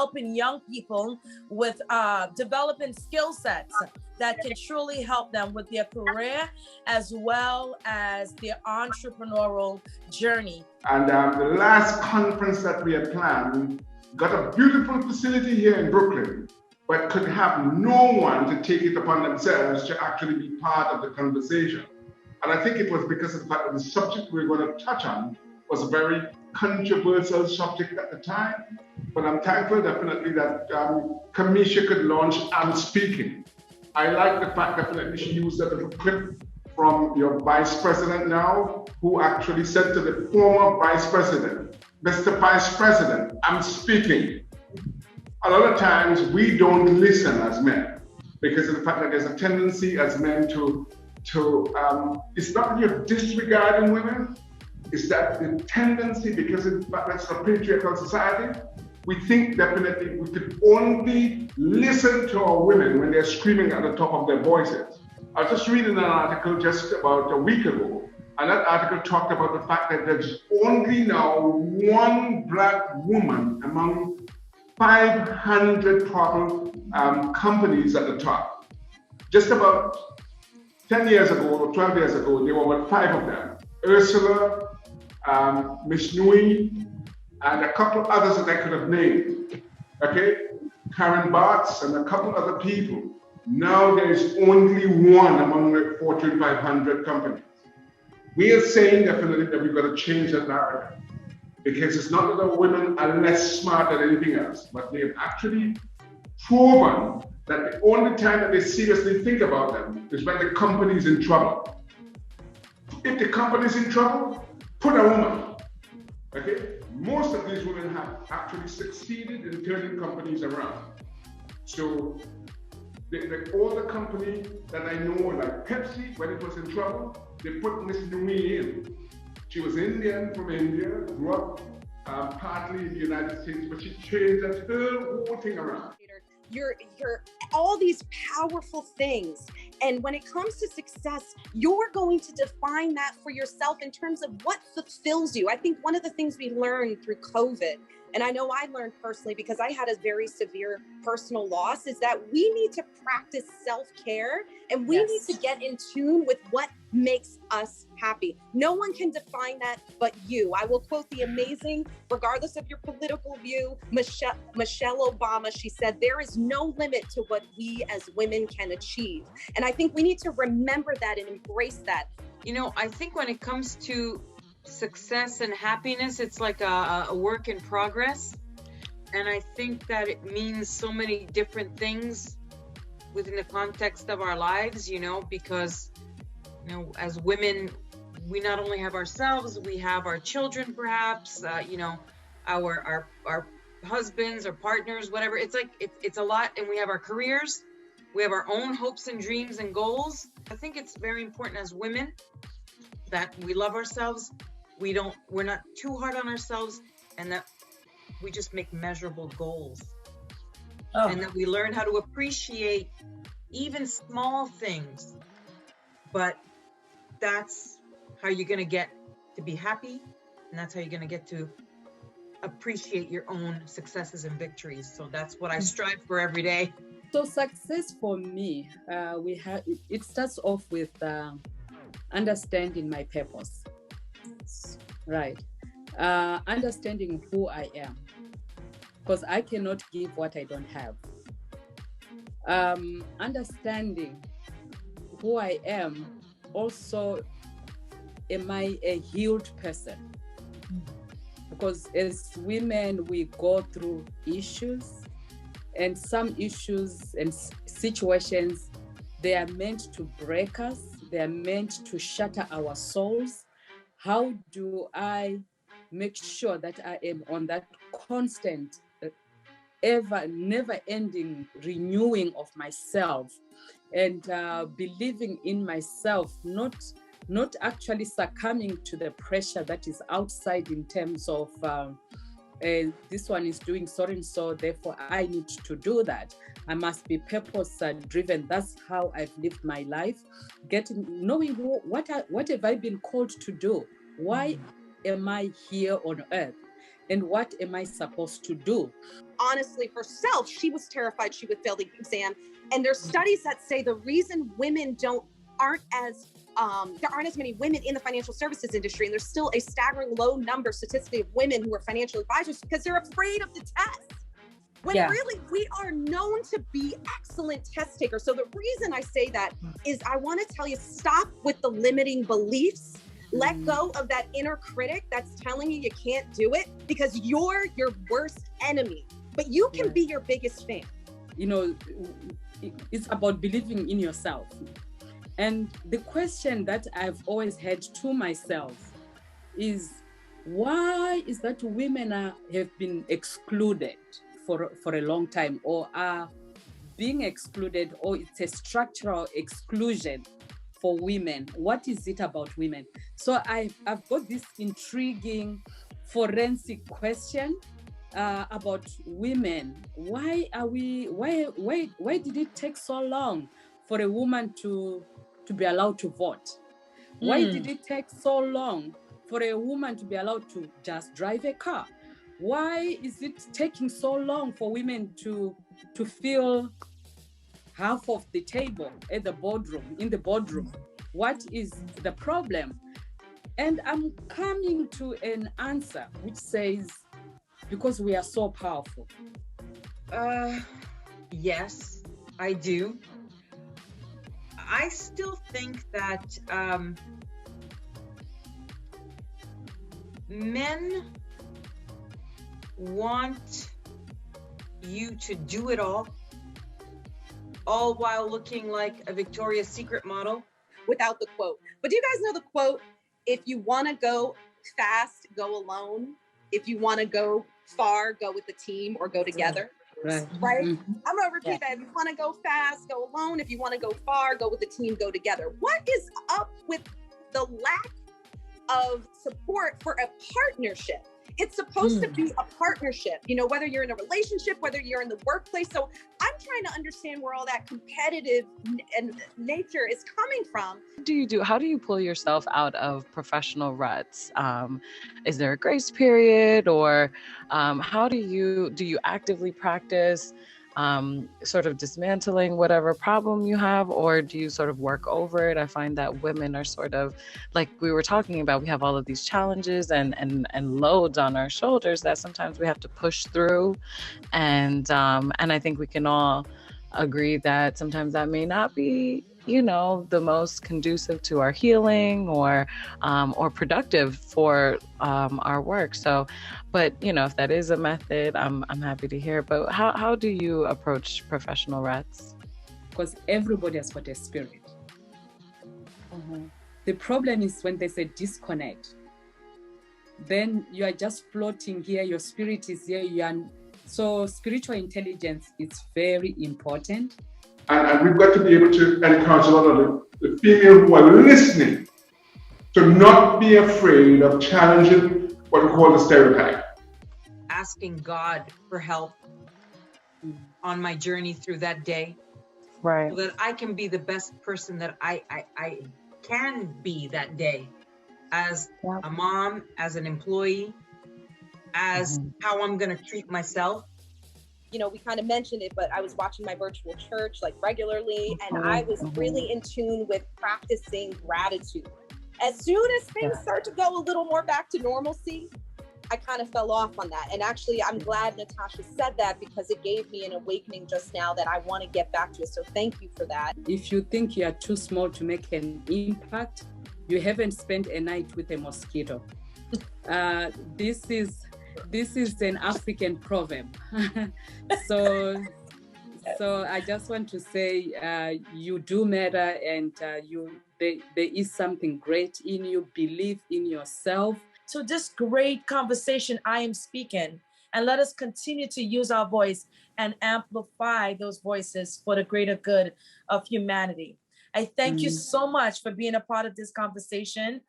helping young people with developing skill sets that can truly help them with their career as well as their entrepreneurial journey. And the last conference that we had planned got a beautiful facility here in Brooklyn, but could have no one to take it upon themselves to actually be part of the conversation. And I think it was because of the fact that the subject we were going to touch on was a very controversial subject at the time. But I'm thankful definitely that Karmisha could launch I'm Speaking. I like the fact definitely she used that little clip from your vice president now, who actually said to the former vice president, Mr. Vice President, I'm speaking. A lot of times we don't listen as men because of the fact that there's a tendency as men to it's not that you're disregarding women, it's that the tendency, because of the fact that it's a patriarchal society, we think definitely we could only listen to our women when they're screaming at the top of their voices. I was just reading an article just about a week ago, and that article talked about the fact that there's only now one Black woman among 500 companies at the top. Just about 10 years ago or 12 years ago, there were about 5 of them. Ursula, Miss Nui, and a couple others that I could have named. Okay? Karen Bartz and a couple other people. Now there's only one among the Fortune 500 companies. We are saying definitely that we've got to change that narrative, because it's not that the women are less smart than anything else, but they've actually proven that the only time that they seriously think about them is when the company's in trouble. If the company's in trouble, put a woman. Okay? Most of these women have actually succeeded in turning companies around. So all the companies that I know, like Pepsi, when it was in trouble, they put Miss Nui in. She was Indian from India, grew up partly in the United States, but she changed that whole thing around. You're all these powerful things. And when it comes to success, you're going to define that for yourself in terms of what fulfills you. I think one of the things we learned through COVID, and I know I learned personally because I had a very severe personal loss, is that we need to practice self-care and we need to get in tune with what makes us happy. No one can define that but you. I will quote the amazing, regardless of your political view, Michelle Obama. She said, there is no limit to what we as women can achieve. And I think we need to remember that and embrace that. You know, I think when it comes to success and happiness, it's like a work in progress. And I think that it means so many different things within the context of our lives, you know, because, you know, as women, we not only have ourselves, we have our children, perhaps, you know, our husbands or partners, whatever. It's like, it's a lot. And we have our careers, we have our own hopes and dreams and goals. I think it's very important as women that we love ourselves. We're not too hard on ourselves, and that we just make measurable goals. And that we learn how to appreciate even small things. But that's how you're going to get to be happy, and that's how you're going to get to appreciate your own successes and victories. So that's what I strive for every day. So success for me, it starts off with understanding my purpose. Right. Understanding who I am, because I cannot give what I don't have. Understanding who I am, also, am I a healed person? Because as women, we go through issues, and some issues and situations, they are meant to break us. They are meant to shatter our souls. How do I make sure that I am on that constant, never-ending renewing of myself, and believing in myself, not actually succumbing to the pressure that is outside in terms of this one is doing so and so, therefore I need to do that. I must be purpose driven. That's how I've lived my life. Knowing what have I been called to do? Why am I here on earth? And what am I supposed to do? Honestly, herself, she was terrified she would fail the exam. And there's studies that say the reason women aren't as there aren't as many women in the financial services industry, and there's still a staggering low number statistically of women who are financial advisors because they're afraid of the test. When really we are known to be excellent test takers. So the reason I say that is I want to tell you, stop with the limiting beliefs. Let go of that inner critic that's telling you can't do it, because you're your worst enemy, but you can be your biggest fan. You know, it's about believing in yourself. And the question that I've always had to myself is, why is that women have been excluded for a long time, or are being excluded, or it's a structural exclusion for women? What is it about women? So I've got this intriguing forensic question about women. Why did it take so long for a woman to be allowed to vote? Why did it take so long for a woman to be allowed to just drive a car? Why is it taking so long for women to feel half of the table at the boardroom, in the boardroom? What is the problem? And I'm coming to an answer which says, because we are so powerful. Yes, I do. I still think that men want you to do it all while looking like a Victoria's Secret model. Without the quote. But do you guys know the quote? If you want to go fast, go alone. If you want to go far, go with the team or go together. Right? Mm-hmm. I'm going to repeat that. If you want to go fast, go alone. If you want to go far, go with the team, go together. What is up with the lack of support for a partnership? It's supposed to be a partnership, you know, whether you're in a relationship, whether you're in the workplace. So I'm trying to understand where all that competitive and nature is coming from. How do you pull yourself out of professional ruts? Is there a grace period, or how do you actively practice sort of dismantling whatever problem you have, or do you sort of work over it? I find that women are sort of, like we were talking about, we have all of these challenges and loads on our shoulders that sometimes we have to push through, and I think we can all agree that sometimes that may not be, you know, the most conducive to our healing or productive for our work. So, but you know, if that is a method, I'm happy to hear. But how do you approach professional ruts? Because everybody has got a spirit. The problem is when there's a disconnect, then you are just floating here, your spirit is here, so spiritual intelligence is very important. And we've got to be able to encourage a lot of the female who are listening to not be afraid of challenging what we call the stereotype. Asking God for help on my journey through that day. Right. So that I can be the best person that I can be that day, as a mom, as an employee, as how I'm going to treat myself. You know, we kind of mentioned it, but I was watching my virtual church like regularly, and I was really in tune with practicing gratitude. As soon as things start to go a little more back to normalcy, I kind of fell off on that. And actually, I'm glad Natasha said that, because it gave me an awakening just now that I want to get back to it. So thank you for that. If you think you are too small to make an impact, you haven't spent a night with a mosquito. This is an African proverb. So I just want to say you do matter, and there is something great in you. Believe in yourself. So this great conversation, I am speaking, and let us continue to use our voice and amplify those voices for the greater good of humanity. I thank you so much for being a part of this conversation.